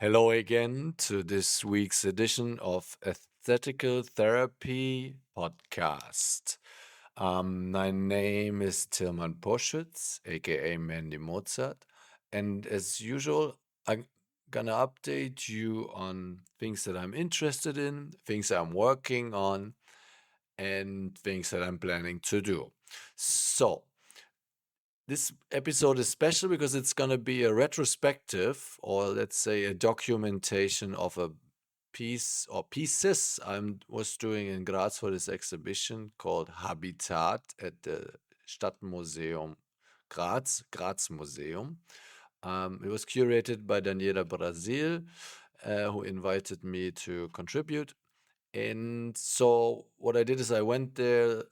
Hello again to this week's edition of Aesthetical Therapy Podcast. My name is Tilman Poschütz, aka Mandy Mozart, and as usual, I'm gonna update you on things that I'm interested in, things I'm working on, and things that I'm planning to do. So, this episode is special because it's going to be a retrospective, or let's say a documentation of a piece or pieces I was doing in Graz for this exhibition called Habitat at the Stadtmuseum Graz Museum. It was curated by Daniela Brasil, who invited me to contribute. And so what I did is I went there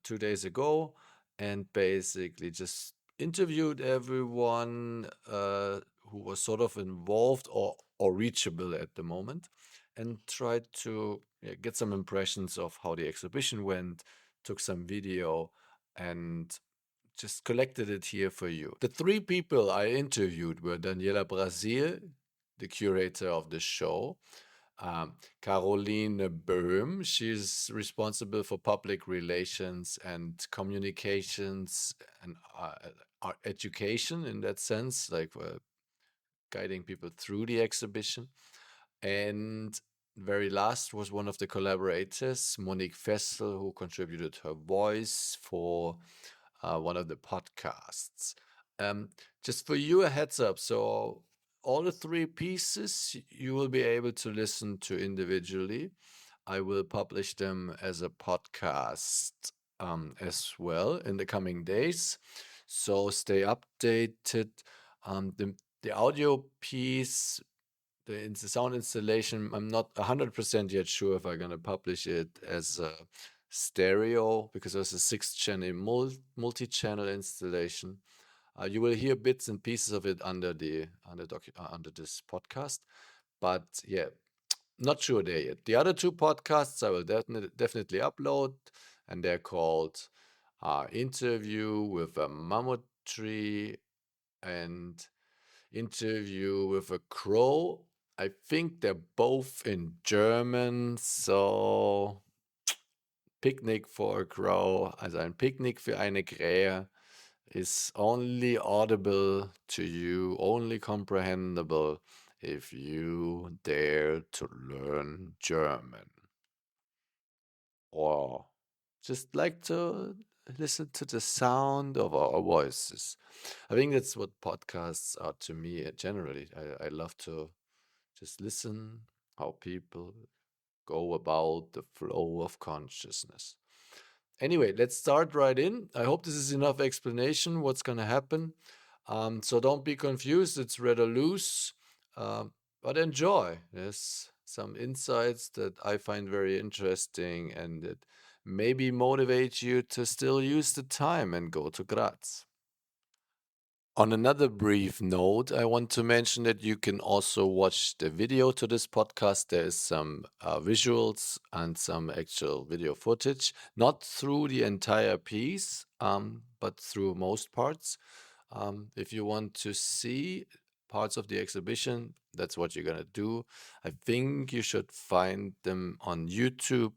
2 days ago and basically just interviewed everyone who was sort of involved or reachable at the moment, and tried to get some impressions of how the exhibition went, took some video, and just collected it here for you. The three people I interviewed were Daniela Brasil, the curator of the show, Caroline Boehm. She's responsible for public relations and communications and education in that sense, like guiding people through the exhibition. And very last was one of the collaborators, Monique Fessel, who contributed her voice for one of the podcasts. Um, just for you, a heads up. So all the three pieces you will be able to listen to individually. I will publish them as a podcast as well in the coming days. So stay updated. The audio piece, the sound installation, I'm not 100% yet sure if I'm going to publish it as a stereo because there's a 6-channel multi-channel installation. You will hear bits and pieces of it under this podcast, but yeah, not sure there yet. The other two podcasts I will definitely upload, and they're called Interview with a Mammoth Tree and Interview with a Crow. I think they're both in German, so Picnic for a Crow, also ein Picknick für eine Krähe, is only audible to you, only comprehensible if you dare to learn German or just like to listen to the sound of our voices. I think that's what podcasts are to me generally. I love to just listen how people go about the flow of consciousness. Anyway, let's start right in. I hope this is enough explanation what's going to happen. So don't be confused. It's rather loose, but enjoy. There's some insights that I find very interesting and that maybe motivate you to still use the time and go to Graz. On another brief note, I want to mention that you can also watch the video to this podcast. There is some visuals and some actual video footage, not through the entire piece, but through most parts. If you want to see parts of the exhibition, that's what you're gonna do. I think you should find them on YouTube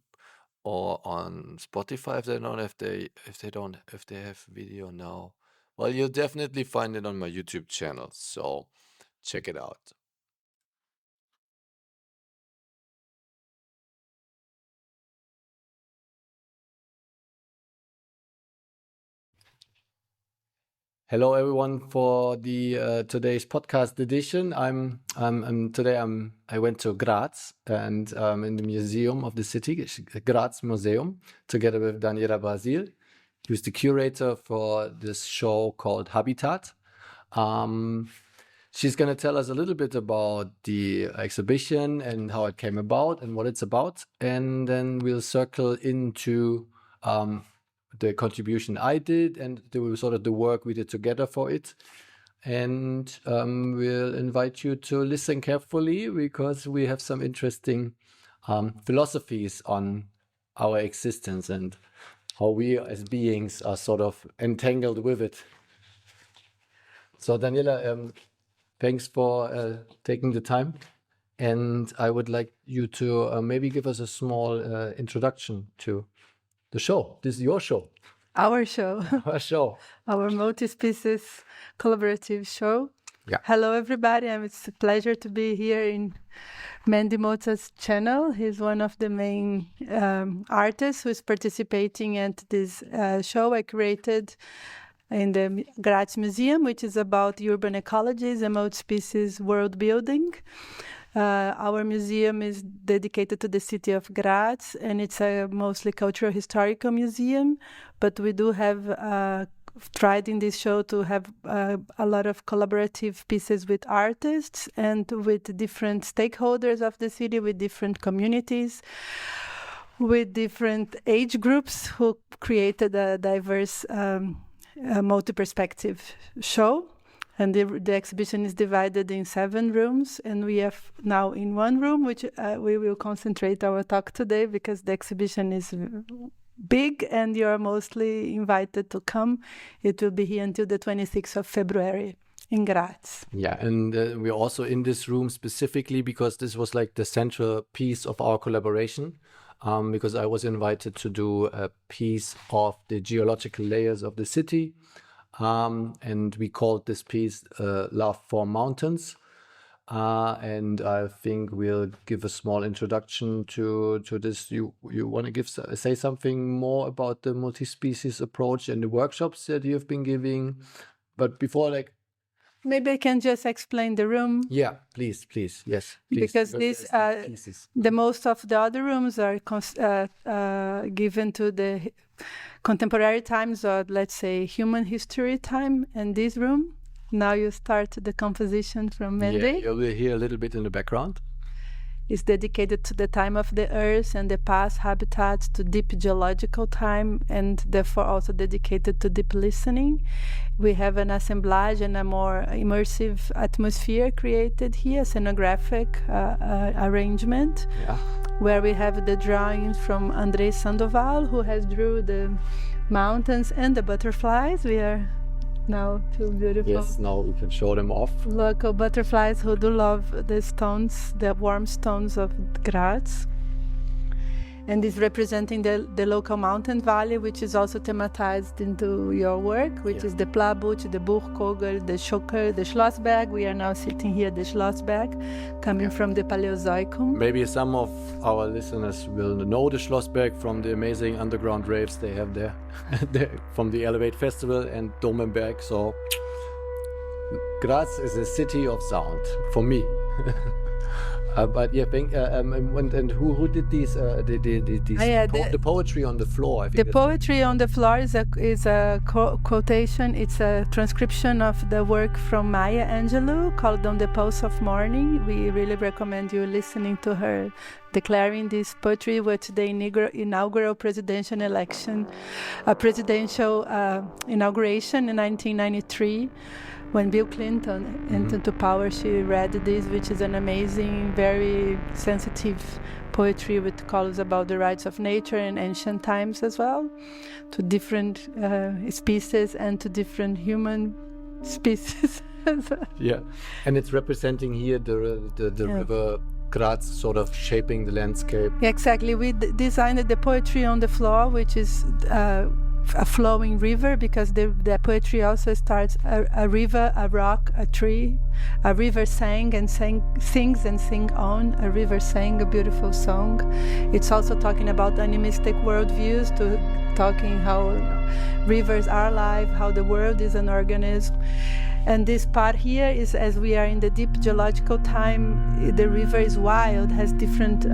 or on Spotify if they have video now. Well, you'll definitely find it on my YouTube channel, so check it out. Hello, everyone, for the today's podcast edition. I went to Graz and in the museum of the city, Graz Museum, together with Daniela Brasil, who's the curator for this show called Habitat. She's going to tell us a little bit about the exhibition and how it came about and what it's about. And then we'll circle into the contribution I did and the work we did together for it. And we'll invite you to listen carefully because we have some interesting philosophies on our existence and how we as beings are sort of entangled with it. So Daniela, thanks for taking the time. And I would like you to maybe give us a small introduction to the show. This is your show. Our show. Our show. Our multi-species collaborative show. Yeah. Hello, everybody. It's a pleasure to be here in Mandy Mota's channel. He's one of the main artists who is participating at this show I created in the Graz Museum, which is about urban ecologies and multi-species world building. Our museum is dedicated to the city of Graz, and it's a mostly cultural historical museum, but we do have tried in this show to have a lot of collaborative pieces with artists and with different stakeholders of the city, with different communities, with different age groups who created a diverse multi-perspective show. And the exhibition is divided in 7 rooms, and we have now in 1 room, which we will concentrate our talk today because the exhibition is big and you're mostly invited to come. It will be here until the 26th of February in Graz. Yeah, and we're also in this room specifically because this was like the central piece of our collaboration, because I was invited to do a piece of the geological layers of the city. And we called this piece Love for Mountains. And I think we'll give a small introduction to this. You want to say something more about the multi-species approach and the workshops that you have been giving? But before, maybe I can just explain the room. Yeah, please, yes. Please, because the most of the other rooms are given to the contemporary times, or let's say human history time. And this room, now you start the composition from Mandy. Yeah, you will hear a little bit in the background. It's dedicated to the time of the earth and the past habitats, to deep geological time, and therefore also dedicated to deep listening. We have an assemblage and a more immersive atmosphere created here, scenographic arrangement, where we have the drawings from André Sandoval, who has drew the mountains and the butterflies. We are now 2 beautiful. Yes, now we can show them off. Local butterflies who do love the stones, the warm stones of Graz. And is representing the local mountain valley, which is also thematized into your work, which is the Plabuch, the Burgkogel, the Schocker, the Schlossberg. We are now sitting here, the Schlossberg, coming from the Paleozoicum. Maybe some of our listeners will know the Schlossberg from the amazing underground raves they have there, from the Elevate Festival and Domenberg. So Graz is a city of sound for me. But yeah, and who did these? The poetry on the floor. I think the poetry on the floor is a quotation. It's a transcription of the work from Maya Angelou called "On the Pulse of Morning." We really recommend you listening to her declaring this poetry with the inaugural presidential election, presidential inauguration in 1993. When Bill Clinton entered to power, she read this, which is an amazing, very sensitive poetry with calls about the rights of nature in ancient times as well, to different species and to different human species. Yeah, and it's representing here the river Graz, sort of shaping the landscape. Exactly. We designed the poetry on the floor, which is a flowing river, because the poetry also starts a river, a rock, a tree. A river sings and sing on. A river sang a beautiful song. It's also talking about animistic worldviews, talking how rivers are alive, how the world is an organism. And this part here is, as we are in the deep geological time, the river is wild, has different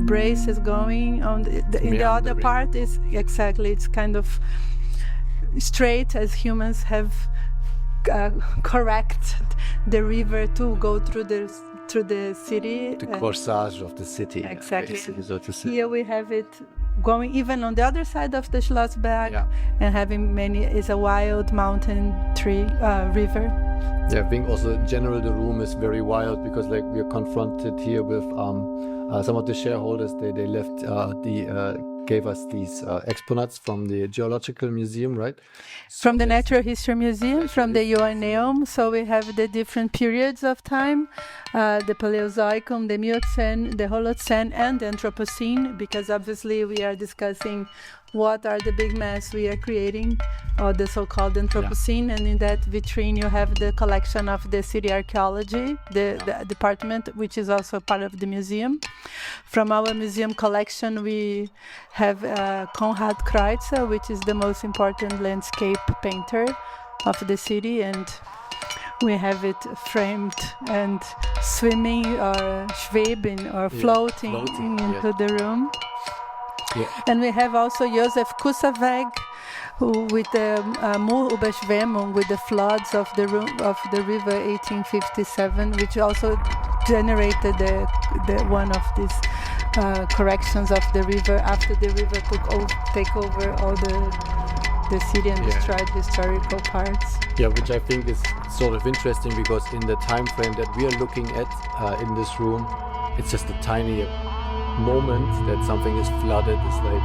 braces going on. In the other part is exactly, it's kind of straight, as humans have corrected the river to go through the city. The corsage of the city. Exactly. So to say. Here we have it going even on the other side of the Schlossberg, and having is a wild mountain river. Yeah, I think also in general the room is very wild, because like we are confronted here with some of the shareholders. They left the gave us these exponents from the Geological Museum, right? From the Natural History Museum, from the Ioanneum. So we have the different periods of time, the Paleozoic, the Miocene, the Holocene, and the Anthropocene, because obviously we are discussing what are the big mass we are creating, or the so-called Anthropocene. And in that vitrine, you have the collection of the city archaeology, the department, which is also part of the museum. From our museum collection, we have Konrad Kreutzer, which is the most important landscape painter of the city, and we have it framed and swimming or schweben or floating into the room. Yeah. And we have also Josef Kusaveg, who with the Murüberschwemmung, with the floods of the river 1857, which also generated the one of these corrections of the river after the river take over all the city and destroyed historical parts. Yeah, which I think is sort of interesting, because in the time frame that we are looking at in this room, it's just a tiny moment that something is flooded. It's like,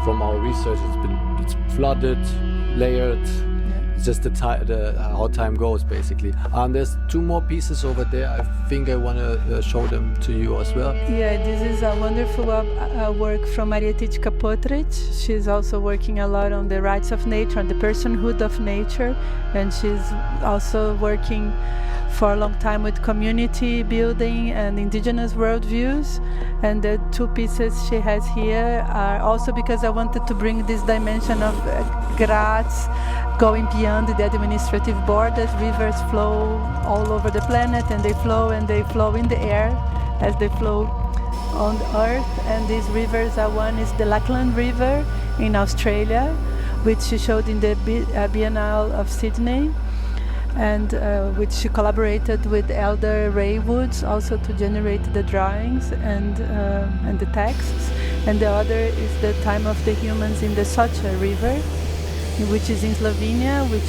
from our research, it's flooded, layered. It's just how time goes, basically. There's two more pieces over there. I think I want to show them to you as well. Yeah, this is a wonderful work from Maria Tichka Potric. She's also working a lot on the rights of nature, on the personhood of nature, and she's also working for a long time with community building and indigenous worldviews. And the two pieces she has here are also because I wanted to bring this dimension of Graz going beyond the administrative borders. Rivers flow all over the planet, and they flow in the air as they flow on the earth. And these rivers one is the Lachlan River in Australia, which she showed in the Biennale of Sydney, and which she collaborated with Elder Ray Woods also to generate the drawings and the texts. And the other is the Time of the Humans in the Socha River, which is in Slovenia, which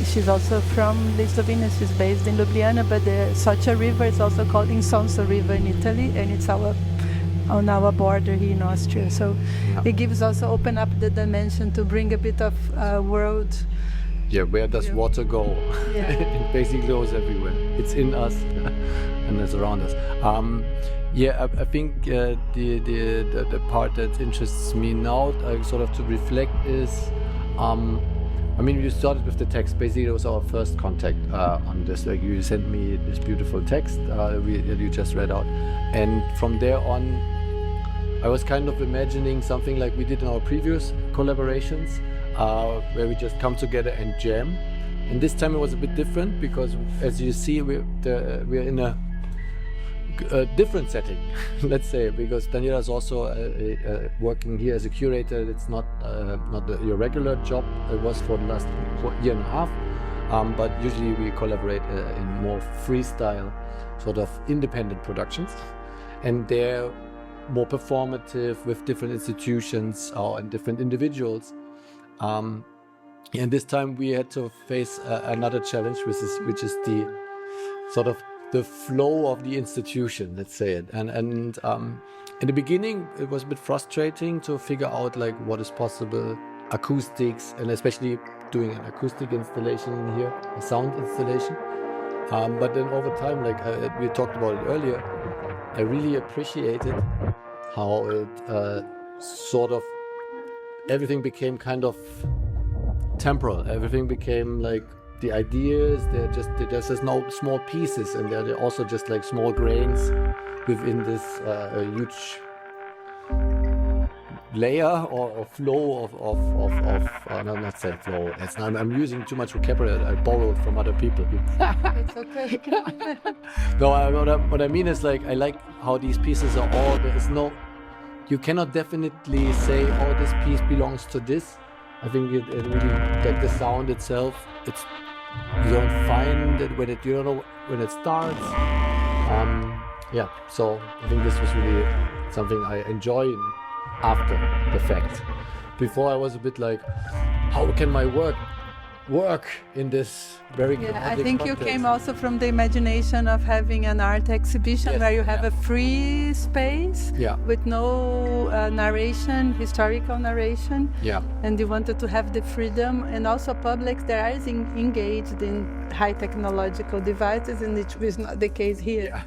she's also from Slovenia. She's based in Ljubljana, but the Socha River is also called Insonso River in Italy, and it's on our border here in Austria. So it gives also open up the dimension to bring a bit of world. Yeah, where does water go? It basically goes everywhere. It's in us and it's around us. I think the part that interests me now, sort of to reflect, is, you started with the text. Basically, it was our first contact on this. Like, you sent me this beautiful text that you just read out, and from there on, I was kind of imagining something like we did in our previous collaborations, where we just come together and jam. And this time it was a bit different, because, as you see, we're in a different setting, let's say, because Daniela is also working here as a curator. It's not your regular job. It was for the last year and a half, but usually we collaborate in more freestyle, sort of independent productions, and they're more performative with different institutions and different individuals. And this time we had to face another challenge, which is the sort of the flow of the institution, let's say it. And in the beginning, it was a bit frustrating to figure out like what is possible, acoustics, and especially doing an acoustic installation in here, a sound installation. But then over time, like we talked about it earlier, I really appreciated how it sort of, everything became kind of temporal. Everything became like the ideas, there's just no small pieces, and they're also just like small grains within this huge layer or flow of no, not say flow. I'm using too much vocabulary I borrowed from other people. It's okay. No, what I mean is, like, I like how these pieces are all, you cannot definitely say, oh, this piece belongs to this. I think it really, like the sound itself, you don't find it you don't know when it starts. So I think this was really something I enjoy after the fact. Before I was a bit like, how can my work work in this very chaotic I think context. you came also from the imagination of having an art exhibition where you have a free space with no narration, historical narration. And you wanted to have the freedom, and also public that is engaged in high technological devices, and which is not the case here.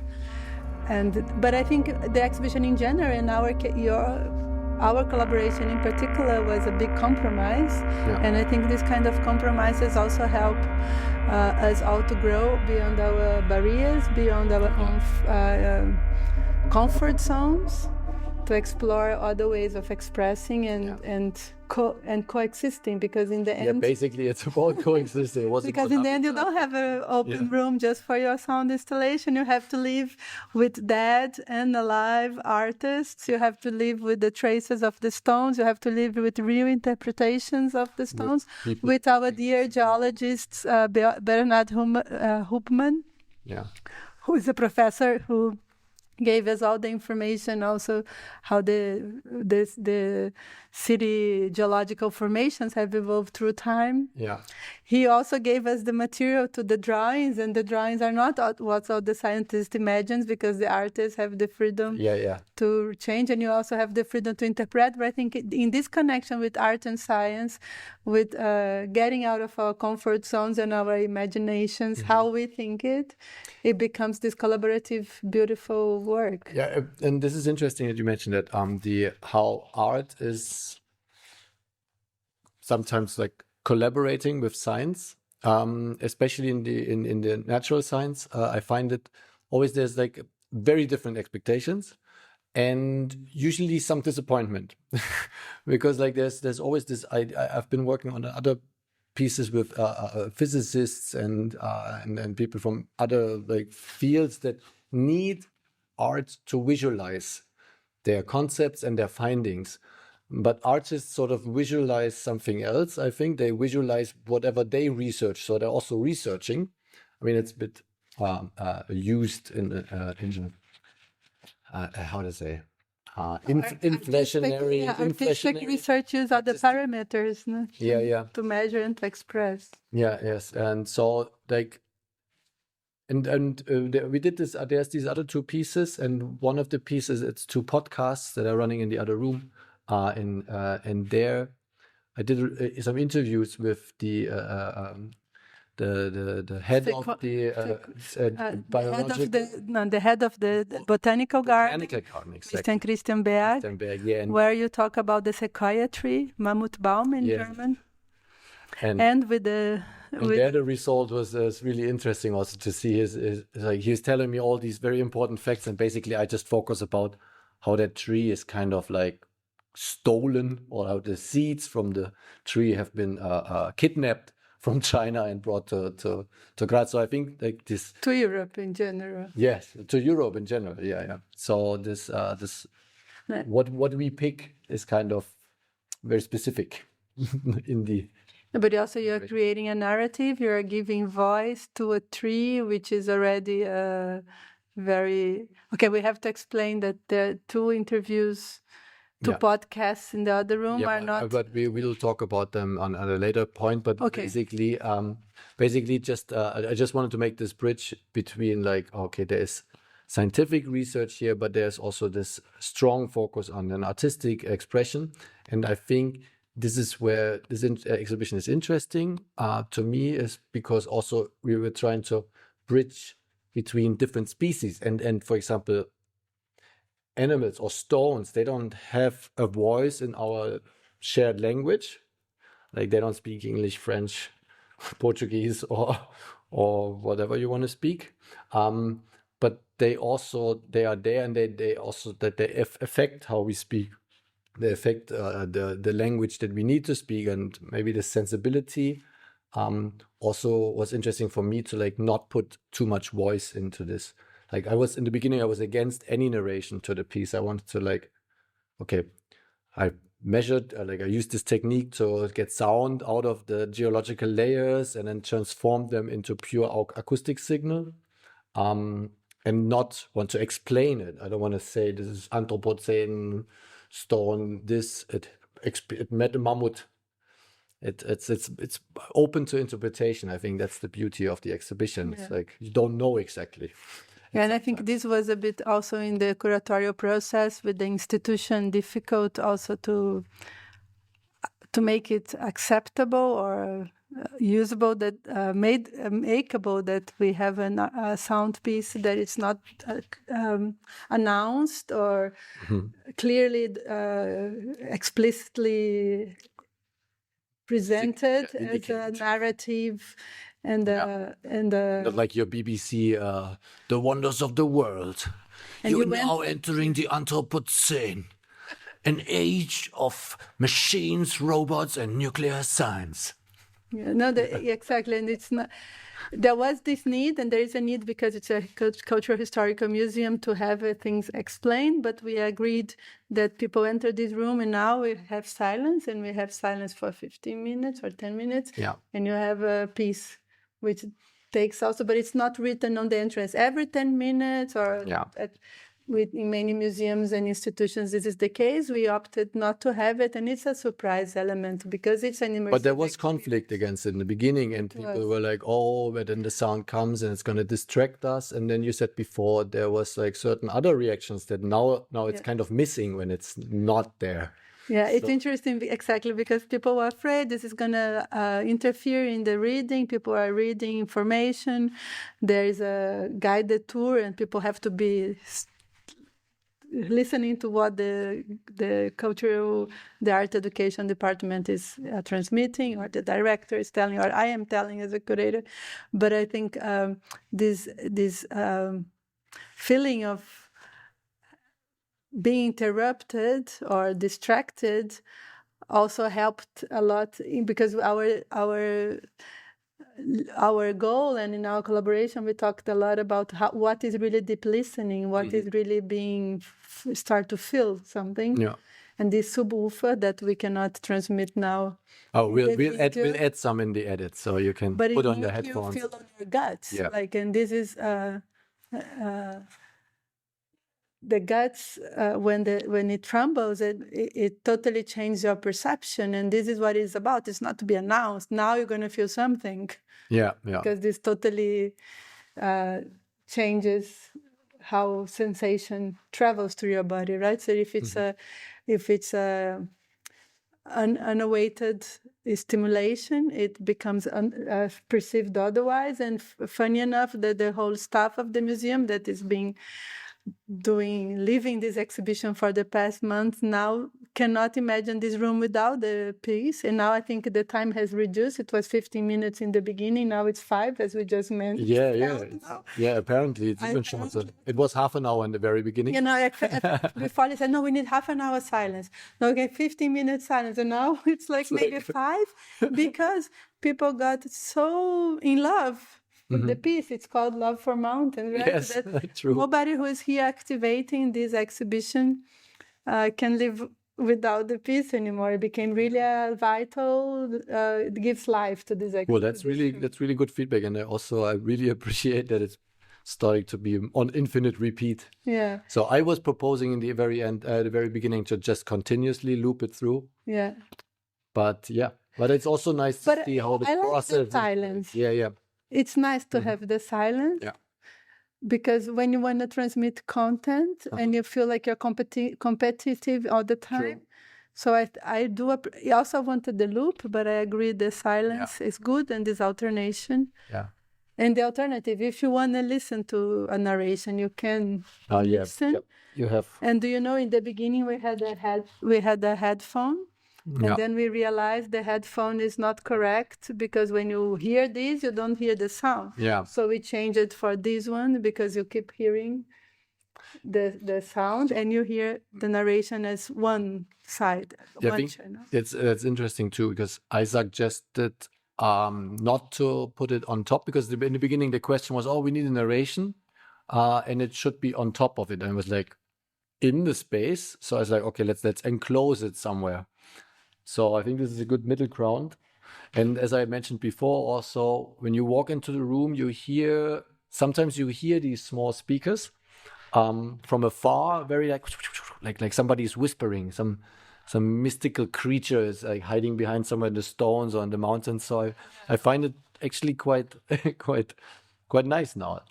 But I think the exhibition in general, and our collaboration in particular, was a big compromise. And I think this kind of compromises also help us all to grow beyond our barriers, beyond our own comfort zones, to explore other ways of expressing and coexisting, because in the end, basically it's about coexisting. Because in the end, you don't have an open room just for your sound installation. You have to live with dead and alive artists. You have to live with the traces of the stones. You have to live with real interpretations of the stones. With our dear geologist Bernard Hupman, who is a professor who gave us all the information, also how the city geological formations have evolved through time. He also gave us the material to the drawings, and the drawings are not what all the scientists imagine, because the artists have the freedom to change, and you also have the freedom to interpret. But I think in this connection with art and science, with getting out of our comfort zones and our imaginations, how we think it becomes this collaborative, beautiful work. And this is interesting that you mentioned that how art is sometimes like collaborating with science, especially in the natural science. I find it always there's like very different expectations, and usually some disappointment, because like there's always this. I've been working on other pieces with physicists and people from other like fields that need art to visualize their concepts and their findings. But artists sort of visualize something else. I think they visualize whatever they research. So they're also researching. I mean, it's a bit used in how to say, inflationary. Artistic research use other parameters, no? To measure and to express. And so like, we did this. There's these other two pieces, and one of the pieces, it's two podcasts that are running in the other room. And there, I did some interviews with the head of the the head of the botanical garden, exactly. Mr. Christian Berg, where you talk about the sequoia tree, Mammut Baum in German, and with the. And there, the result was really interesting also to see his like he's telling me all these very important facts, and basically I just focus about how that tree is kind of like stolen, or how the seeds from the tree have been kidnapped from China and brought to Graz. So I think like this to Europe in general. Yes, to Europe in general. So this what we pick is kind of very specific in the. But also you're creating a narrative. You're giving voice to a tree, which is already very okay. We have to explain that there are two interviews. Two podcasts in the other room are not. But we will talk about them on a later point. But basically, just I just wanted to make this bridge between like, okay, there is scientific research here, but there's also this strong focus on an artistic expression, and I think this is where this exhibition is interesting to me, is because also we were trying to bridge between different species, and for example, animals or stones, they don't have a voice in our shared language. Like they don't speak English, French, Portuguese, or whatever you want to speak. But they are there, and they also affect how we speak. They affect the language that we need to speak, and maybe the sensibility. Also was interesting for me to like not put too much voice into this. Like in the beginning, I was against any narration to the piece. I wanted to like, okay, I measured, I used this technique to get sound out of the geological layers and then transform them into pure acoustic signal, and not want to explain it. I don't want to say this is Anthropocene stone, it met a mammoth It's open to interpretation. I think that's the beauty of the exhibition. It's like you don't know exactly. Yeah, and I think this was a bit also in the curatorial process with the institution difficult also to make it acceptable or usable, that makeable, that we have a sound piece that it's not announced or clearly explicitly presented as a narrative and not like your BBC the wonders of the world. You're now entering the Anthropocene, an age of machines, robots, and nuclear science. Yeah, no, exactly, and it's not. There was this need, and there is a need because it's a cultural historical museum to have things explained. But we agreed that people enter this room, and now we have silence, and we have silence for 15 minutes or 10 minutes. Yeah, and you have a piece which takes also, but it's not written on the entrance every 10 minutes or in many museums and institutions this is the case. We opted not to have it, and it's a surprise element because it's an immersive. But there was conflict against it in the beginning, and people were like, oh, but then the sound comes and it's going to distract us. And then you said before there was like certain other reactions that now it's kind of missing when it's not there. Yeah, it's interesting, exactly, because people were afraid this is going to interfere in the reading. People are reading information. There is a guided tour, and people have to be listening to what the art education department is transmitting, or the director is telling, or I am telling as a curator. But I think this feeling of being interrupted or distracted also helped a lot, because our goal, and in our collaboration we talked a lot about what is really deep listening, what is really being start to feel something. And this subwoofer that we cannot transmit now. Oh, we'll add some in the edit, so you can put on your headphones. You feel on your guts, and this is the guts, when it trembles, it totally changes your perception, and this is what it's about. It's not to be announced. Now you're going to feel something. Because this totally changes how sensation travels through your body, right? So if it's unawaited stimulation, it becomes perceived otherwise. And funny enough, that the whole staff of the museum that is living this exhibition for the past month now cannot imagine this room without the piece. And now I think the time has reduced. It was 15 minutes in the beginning, now it's 5, as we just mentioned. Apparently it's even shorter. It was half an hour in the very beginning. Before they said, no, we need half an hour silence. No, okay, 15 minutes silence, and now it's like maybe 5, because people got so in love with the piece. It's called Love for Mountains, right? Yes, true. Nobody who is here activating this exhibition can live without the piece anymore. It became really vital. It gives life to this exhibition. Well, that's really good feedback, and I really appreciate that it's starting to be on infinite repeat. Yeah. So I was proposing in the very beginning to just continuously loop it through. Yeah. But it's also nice to see how the process. Like the silence. Yeah. It's nice to have the silence. Yeah. Because when you want to transmit content and you feel like you're competitive all the time. True. So I also wanted the loop, but I agree the silence is good, and this alternation. Yeah. And the alternative, if you want to listen to a narration, you can listen. Yep. You have. And do you know, in the beginning we had a headphone. And then we realized the headphone is not correct, because when you hear this, you don't hear the sound. Yeah. So we changed it for this one, because you keep hearing the sound, and you hear the narration as one side, one channel. It's interesting too, because I suggested not to put it on top, because in the beginning the question was, we need a narration, and it should be on top of it. And I was like, in the space. So I was like, okay, let's enclose it somewhere. So I think this is a good middle ground. And as I mentioned before, also, when you walk into the room, sometimes you hear these small speakers from afar, very like somebody's whispering, some mystical creature is like hiding behind somewhere in the stones or in the mountains. So I find it actually quite quite nice now.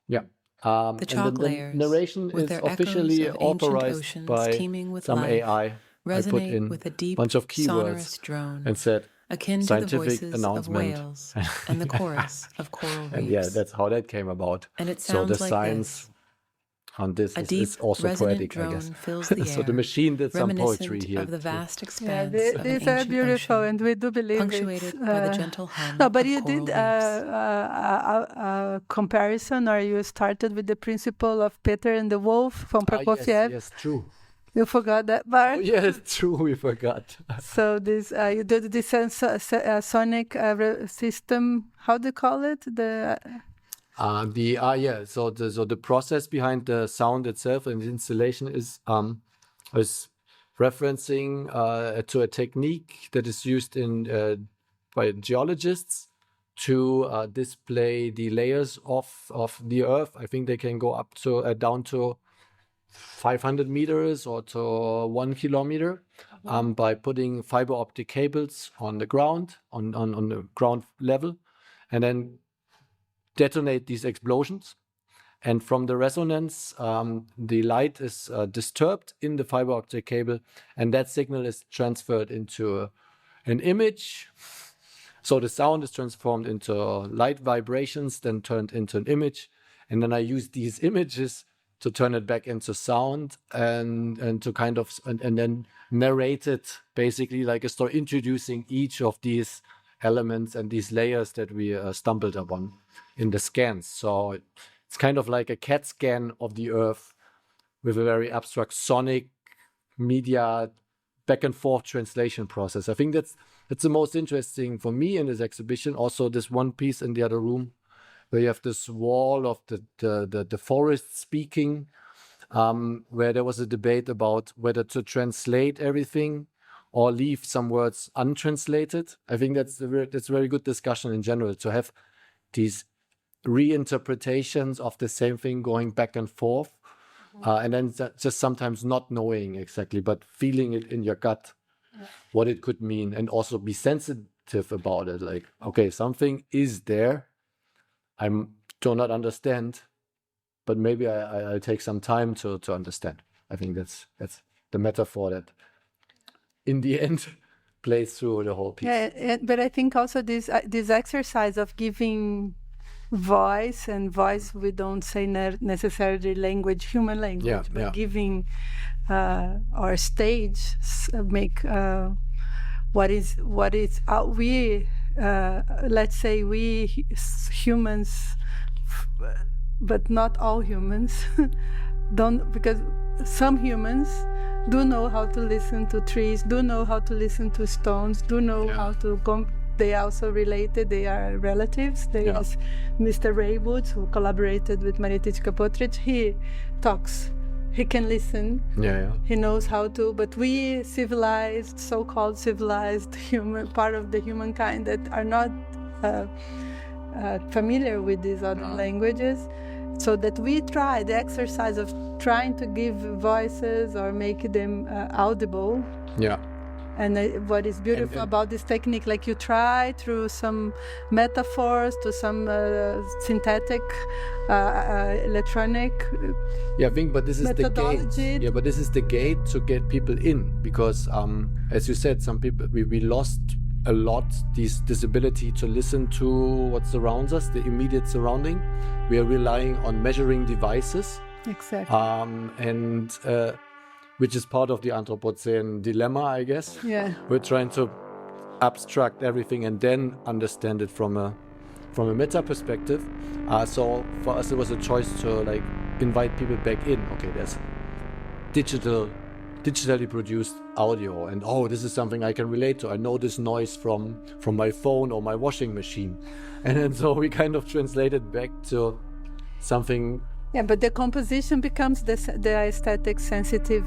Yeah. The chalk and then layers, the narration with is their echoes officially of ancient authorized oceans by teeming with some life, AI. I put resonate in with a a deep, bunch of sonorous keywords drone, and said akin to the scientific voices of announcement. whales and the chorus of coral And yeah, reefs. that's how that came about. And it So the sounds like science this. on this A is deep, also resonant poetic, I guess. drone fills the So the air, machine did some poetry reminiscent here. of the too. vast Yeah, expanse of an these are ancient beautiful, ocean, and we do believe punctuated it's. by the gentle hum No, but of you coral did reefs. a comparison, or you started with the principle of Peter and the Wolf from Yes, Prokofiev. yes, true. You forgot that part. Oh, yes, true. We forgot. So this you did this sonic system. How do you call it? So the process behind the sound itself and the installation is referencing to a technique that is used in by geologists to display the layers of the earth. I think they can go up to down to 500 meters or to 1 kilometer by putting fiber optic cables on the ground, on the ground level, and then detonate these explosions. And from the resonance, the light is disturbed in the fiber optic cable, and that signal is transferred into an image. So the sound is transformed into light vibrations, then turned into an image. And then I use these images to turn it back into sound and to kind of and then narrate it basically like a story, introducing each of these elements and these layers that we stumbled upon in the scans. So it's kind of like a CAT scan of the earth with a very abstract sonic media back and forth translation process. I think that's the most interesting for me in this exhibition. Also, this one piece in the other room where you have this wall of the forest speaking, where there was a debate about whether to translate everything or leave some words untranslated. I think that's a very good discussion in general, to have these reinterpretations of the same thing going back and forth, and then just sometimes not knowing exactly, but feeling it in your gut, what it could mean, and also be sensitive about it. Like, okay, something is there. I do not understand, but maybe I'll take some time to understand. I think that's the metaphor that, in the end, plays through the whole piece. Yeah, but I think also this exercise of giving voice, and voice we don't say necessarily language, human language, but giving our stage make what is we let's say we humans, but not all humans don't, because some humans do know how to listen to trees, do know how to listen to stones, do know how to they are also related, they are relatives. There is Mr. Ray Woods, who collaborated with Marietichka Potric. He talks, he can listen, he knows how to, but we civilized, so-called civilized human, part of the humankind that are not familiar with these other languages, so that we try the exercise of trying to give voices or make them audible. And what is beautiful about this technique, like you try through some metaphors to some synthetic, electronic I think, but this is methodology. The gate. But this is the gate to get people in, because as you said, some people, we lost a lot this ability to listen to what surrounds us, the immediate surrounding. We are relying on measuring devices. Exactly. And which is part of the Anthropocene dilemma, I guess. We're trying to abstract everything and then understand it from a meta perspective. So for us, it was a choice to like invite people back in. Okay, there's digitally produced audio, and this is something I can relate to. I know this noise from my phone or my washing machine, and then so we kind of translated back to something. Yeah, but the composition becomes the aesthetic sensitive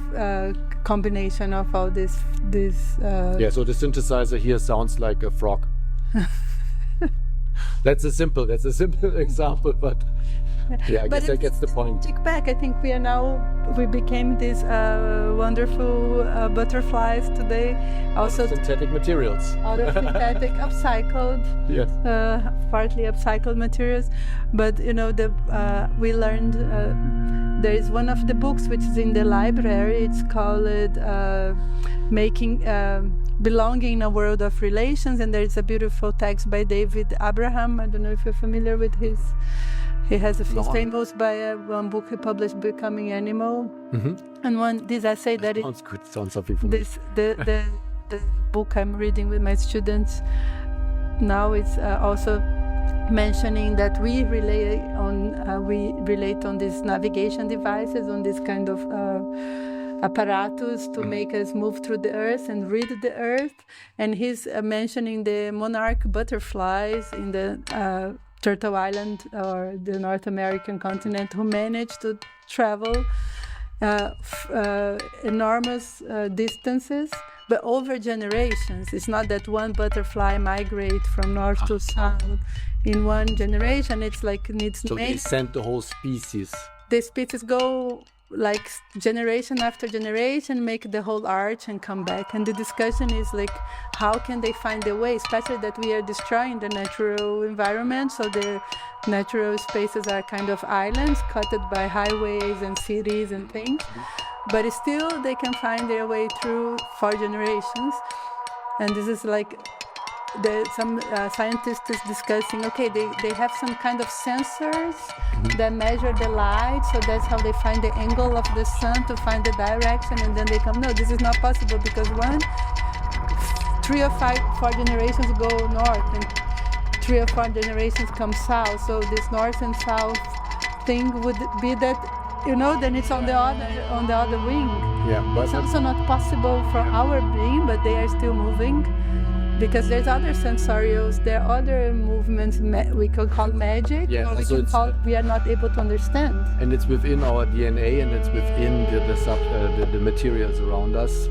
combination of all this. So the synthesizer here sounds like a frog. That's a simple example, but Yeah, I But guess that gets the point. Take back. I think we became these wonderful butterflies today. Also Synthetic materials. out of synthetic, upcycled, Yes. partly upcycled materials. But we learned. There is one of the books which is in the library. It's called "Making Belonging in a World of Relations," and there is a beautiful text by David Abraham. I don't know if you're familiar with his. He has he's famous by one book he published, "Becoming Animal," and this essay that sounds good. Sounds something for me. The book I'm reading with my students now is also mentioning that we relate on these navigation devices, on this kind of apparatus to make us move through the earth and read the earth. And he's mentioning the monarch butterflies in the Turtle Island or the North American continent who managed to travel enormous distances, but over generations. It's not that one butterfly migrate from north to south in one generation. It's like needs. So they sent the whole species. The species go like generation after generation, make the whole arch and come back. And the discussion is like, how can they find a way, especially that we are destroying the natural environment. So the natural spaces are kind of islands cut by highways and cities and things. But still they can find their way through 4 generations. And this is like some scientists is discussing, okay, they have some kind of sensors that measure the light, so that's how they find the angle of the sun to find the direction, and then they come, no, this is not possible because 3 or 4 generations go north and 3 or 4 generations come south, so this north and south thing would be that, then it's on the other wing. Yeah, but it's also not possible for our being, but they are still moving. Because there's other sensorials, there are other movements we could call magic, or we can call we are not able to understand. And it's within our DNA, and it's within the materials around us.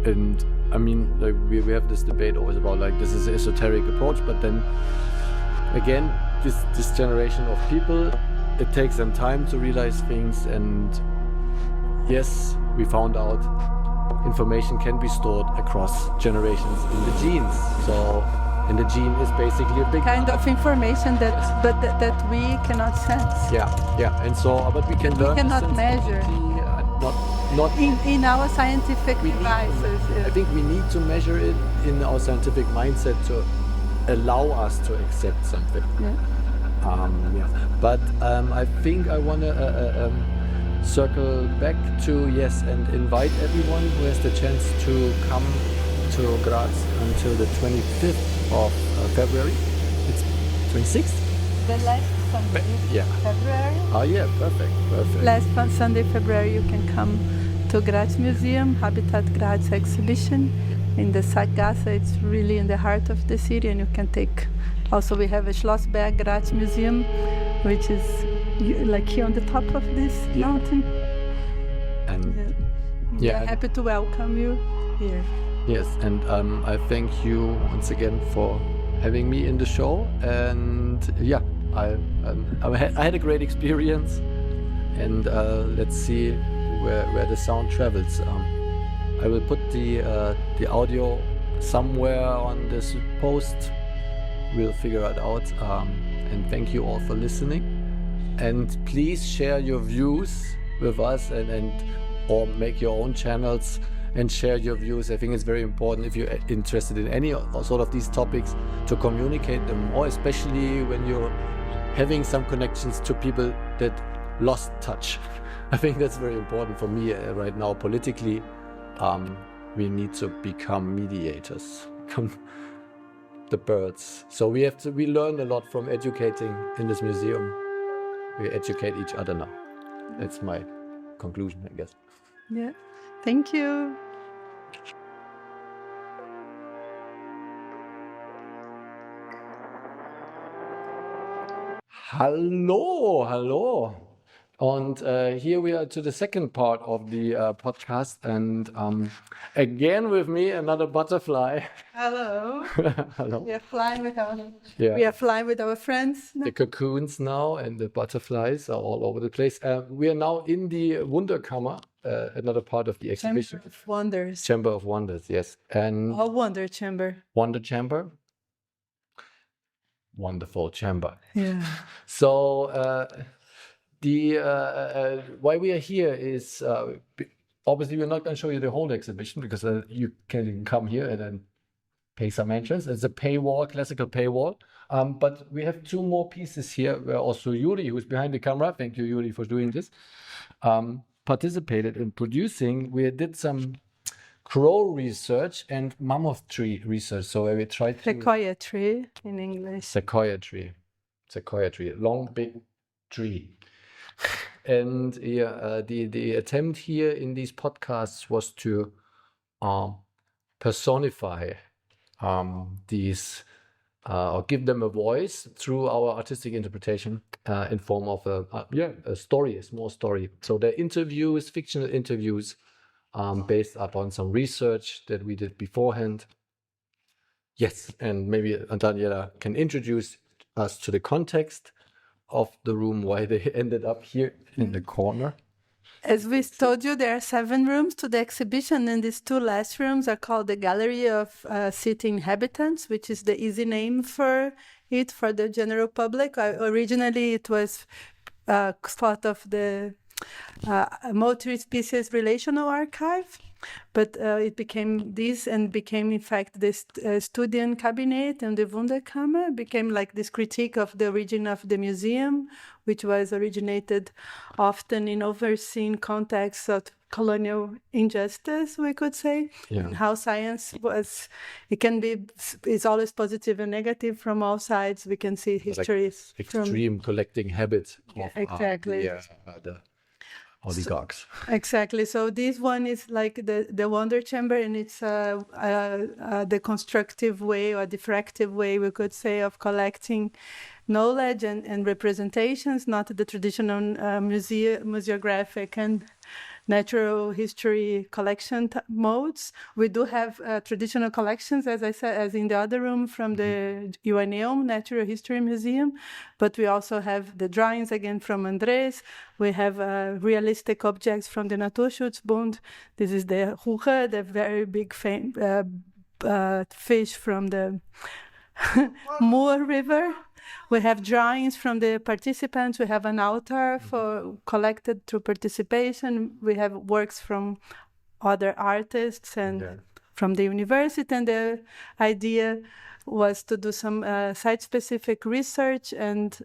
And I mean, like we have this debate always about like this is an esoteric approach, but then again, this generation of people, it takes them time to realize things. And yes, we found out information can be stored across generations in the genes. So, and the gene is basically a big kind of information that we cannot sense. Yeah. And so, but we can learn. We cannot measure. Not in our scientific devices. I think we need to measure it in our scientific mindset to allow us to accept something. Yeah. But I think I want to. Circle back to and invite everyone who has the chance to come to Graz until the 25th of February. It's 26th? The last Sunday, February. Oh yeah, perfect. Last Sunday, February, you can come to Graz Museum, Habitat Graz exhibition in the Sackgasse. It's really in the heart of the city, and you can take. Also, we have a Schlossberg Graz Museum, which is like here on the top of this mountain. And we're happy to welcome you here. Yes, and I thank you once again for having me in the show. And I had a great experience. And let's see where the sound travels. I will put the audio somewhere on this post. We'll figure it out. And thank you all for listening. And please share your views with us or make your own channels and share your views. I think it's very important if you're interested in any sort of these topics to communicate them more, especially when you're having some connections to people that lost touch. I think that's very important for me right now politically. We need to become mediators, become the birds. So we learn a lot from educating in this museum. We educate each other now. That's my conclusion, I guess. Yeah. Thank you. Hallo. And here we are to the second part of the podcast. And again with me, another butterfly. Hello. Hello. We are flying with our Yeah. we are flying with our friends. The cocoons now and the butterflies are all over the place. We are now in the Wunderkammer, another part of the exhibition. Chamber of Wonders. Chamber of Wonders, yes. And Wonder Chamber. Wonder Chamber. Wonderful chamber. Yeah. So why we are here is obviously we're not going to show you the whole exhibition because you can come here and then pay some entrance. It's a paywall, classical paywall. But we have two more pieces here where also Yuri, who's behind the camera, thank you, Yuri, for doing this, participated in producing. We did some crow research and mammoth tree research. So we tried to... Sequoia tree in English. Sequoia tree, long, big tree. And the attempt here in these podcasts was to personify these or give them a voice through our artistic interpretation in form of a story, a small story. So they're interviews, fictional interviews based upon some research that we did beforehand. Yes, and maybe Daniela can introduce us to the context of the room, why they ended up here in the corner. As we told you, there are 7 rooms to the exhibition, and these 2 last rooms are called the Gallery of City Inhabitants, which is the easy name for it for the general public. Originally, it was part of the multi-species relational archive, but it became this and became, in fact, this Studien Cabinet and the Wunderkammer became like this critique of the origin of the museum, which was originated often in overseen contexts of colonial injustice, we could say, and how science was, it's always positive and negative from all sides. We can see histories like extreme collecting habits of exactly. The oligarchs. Exactly. So this one is like the Wonder Chamber, and it's the constructive way or diffractive way, we could say, of collecting knowledge and representations, not the traditional museographic and natural history collection modes. We do have traditional collections, as I said, as in the other room from the UNEOM Natural History Museum, but we also have the drawings again from Andres. We have realistic objects from the Naturschutzbund. This is the Ruche, the very big fish from the Moor River. We have drawings from the participants. We have an altar for collected through participation. We have works from other artists and from the university. And the idea was to do some site-specific research. And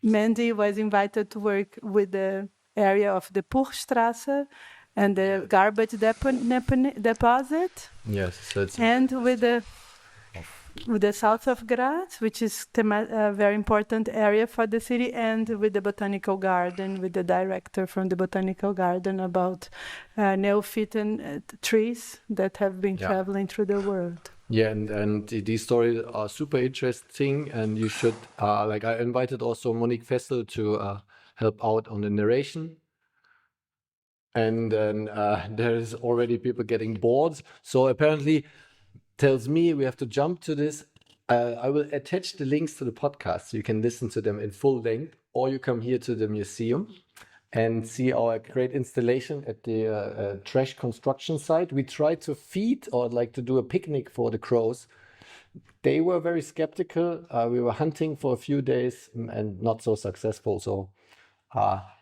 Mandy was invited to work with the area of the Puchstrasse and the garbage deposit. Yes, so it's and with the south of Graz, which is a very important area for the city, and with the botanical garden, with the director from the botanical garden about neophyte trees that have been traveling through the world. Yeah, and these stories are super interesting, and you should, I invited also Monique Fessel to help out on the narration. And then there's already people getting bored. So apparently tells me we have to jump to this. I will attach the links to the podcast so you can listen to them in full length, or you come here to the museum and see our great installation at the trash construction site. We tried to feed or to do a picnic for the crows. They were very skeptical. We were hunting for a few days and not so successful. So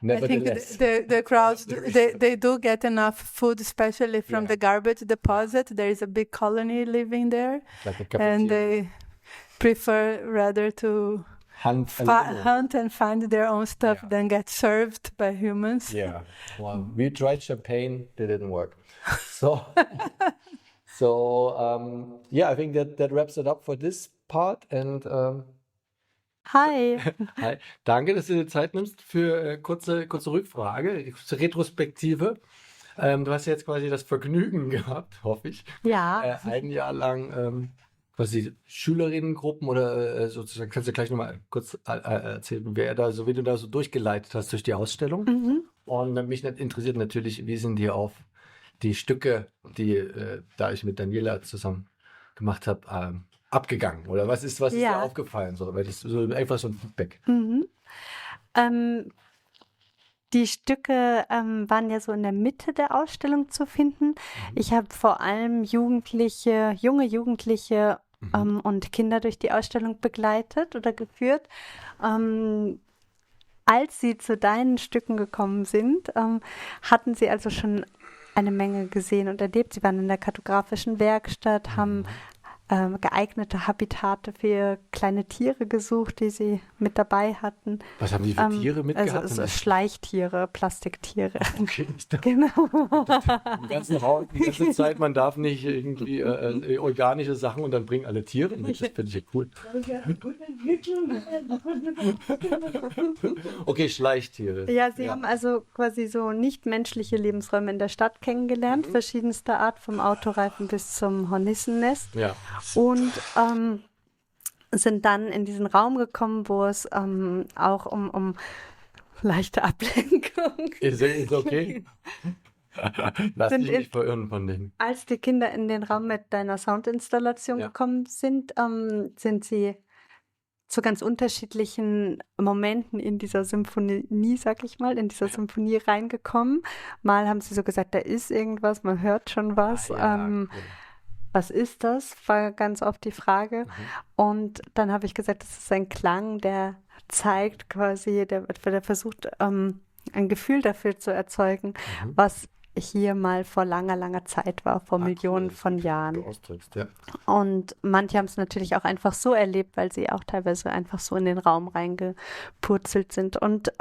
nevertheless, I think the crowds, they do get enough food, especially from the garbage deposit. There is a big colony living there, and they prefer rather to hunt and find their own stuff than get served by humans. Yeah, well, we tried champagne, it didn't work. So, I think that wraps it up for this part. And Hi. Hi. Danke, dass du dir Zeit nimmst für kurze Rückfrage, Retrospektive. Du hast jetzt quasi das Vergnügen gehabt, hoffe ich. Ja. Ein Jahr lang quasi Schülerinnengruppen oder sozusagen, kannst du gleich nochmal kurz erzählen, wie du da so durchgeleitet hast durch die Ausstellung. Mhm. Und mich interessiert natürlich, wie sind die auf die Stücke, die da ich mit Daniela zusammen gemacht habe, abgegangen? Oder was ist dir Ja. aufgefallen? So, weil das so einfach so ein Feedback. Mhm. Die Stücke waren ja so in der Mitte der Ausstellung zu finden. Ich habe vor allem junge Jugendliche und Kinder durch die Ausstellung begleitet oder geführt. Als sie zu deinen Stücken gekommen sind, hatten sie also schon eine Menge gesehen und erlebt. Sie waren in der kartografischen Werkstatt, haben geeignete Habitate für kleine Tiere gesucht, die sie mit dabei hatten. Was haben die für Tiere mitgehabt? Also so Schleichtiere, Plastiktiere. Okay, ich dachte, Genau. im ganzen Raum, die ganze Zeit, man darf nicht irgendwie organische Sachen und dann bringen alle Tiere mit. Das finde ich ja cool. Okay, Schleichtiere. Ja, sie haben also quasi so nichtmenschliche Lebensräume in der Stadt kennengelernt, verschiedenster Art, vom Autoreifen bis zum Hornissennest. Ja. Und sind dann in diesen Raum gekommen, wo es auch um leichte Ablenkung. Ist okay? Lass dich nicht verirren von denen. Als die Kinder in den Raum mit deiner Soundinstallation gekommen sind, sind sie zu ganz unterschiedlichen Momenten in dieser Symphonie, sag ich mal, in dieser Symphonie reingekommen. Mal haben sie so gesagt, da ist irgendwas, man hört schon was. Cool. Was ist das? War ganz oft die Frage. Und dann habe ich gesagt, das ist ein Klang, der zeigt quasi, der versucht, ein Gefühl dafür zu erzeugen, was hier mal vor langer, langer Zeit war, vor Millionen von Jahren. Du ausdrückst, ja. Und manche haben es natürlich auch einfach so erlebt, weil sie auch teilweise einfach so in den Raum reingepurzelt sind. Und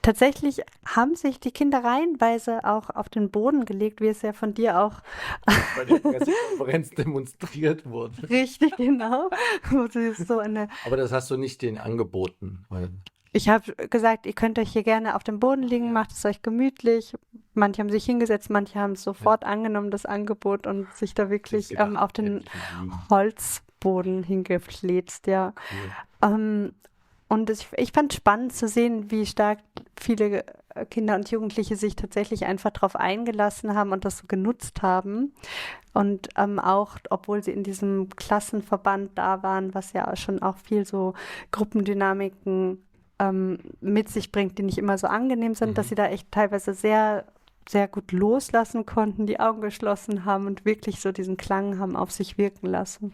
tatsächlich haben sich die Kinder reihenweise auch auf den Boden gelegt, wie es ja von dir auch Bei der Pressekonferenz demonstriert wurde. richtig genau. Wo sie so Aber das hast du nicht denen angeboten. Ich habe gesagt, ihr könnt euch hier gerne auf dem Boden liegen, macht es euch gemütlich. Manche haben sich hingesetzt, manche haben es sofort angenommen, das Angebot, und sich da wirklich auf den Holzboden hingefläzt, ja. Cool. Und ich fand spannend zu sehen, wie stark viele Kinder und Jugendliche sich tatsächlich einfach darauf eingelassen haben und das so genutzt haben. Und auch, obwohl sie in diesem Klassenverband da waren, was ja schon auch viel so Gruppendynamiken mit sich bringt, die nicht immer so angenehm sind, dass sie da echt teilweise sehr, sehr gut loslassen konnten, die Augen geschlossen haben und wirklich so diesen Klang haben auf sich wirken lassen.